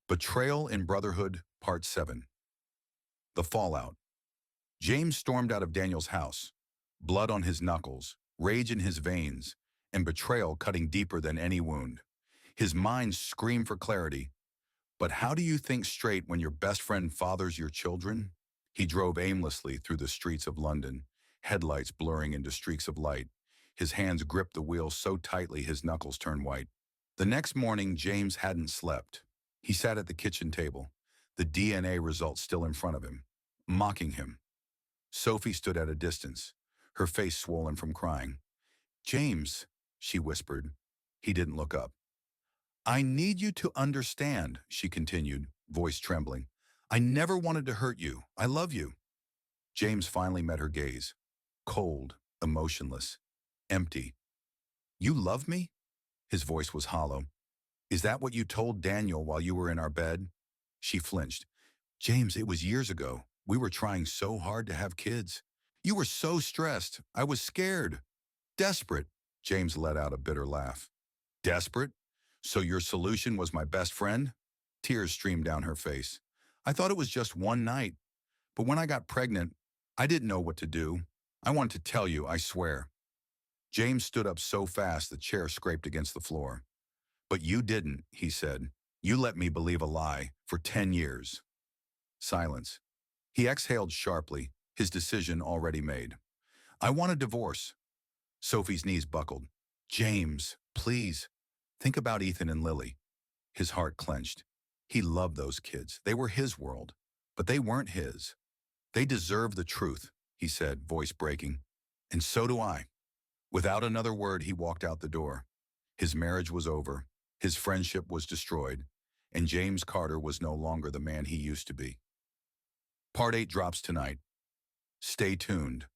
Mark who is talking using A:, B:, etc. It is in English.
A: Betrayal in Brotherhood, Part 7. The Fallout. James stormed out of Daniel's house, blood on his knuckles, rage in his veins, and betrayal cutting deeper than any wound. His mind screamed for clarity. But how do you think straight when your best friend fathers your children? He drove aimlessly through the streets of London, headlights blurring into streaks of light. His hands gripped the wheel so tightly his knuckles turned white. The next morning, James hadn't slept. He sat at the kitchen table, the DNA results still in front of him, mocking him. Sophie stood at a distance, her face swollen from crying. "James," she whispered. He didn't look up. "I need you to understand," she continued, voice trembling. "I never wanted to hurt you. I love you." James finally met her gaze, cold, emotionless, empty. "You love me?" His voice was hollow. "Is that what you told Daniel while you were in our bed?" She flinched. "James, it was years ago. We were trying so hard to have kids. You were so stressed. I was scared. Desperate." James let out a bitter laugh. "Desperate? So your solution was my best friend?" Tears streamed down her face. "I thought it was just one night. But when I got pregnant, I didn't know what to do. I want to tell you, I swear." James stood up so fast the chair scraped against the floor. "But you didn't," he said. "You let me believe a lie for 10 years. Silence. He exhaled sharply, his decision already made. "I want a divorce." Sophie's knees buckled. "James, please. Think about Ethan and Lily." His heart clenched. He loved those kids. They were his world. But they weren't his. "They deserve the truth," he said, voice breaking. "And so do I." Without another word, he walked out the door. His marriage was over. His friendship was destroyed. And James Carter was no longer the man he used to be. Part 8 drops tonight. Stay tuned.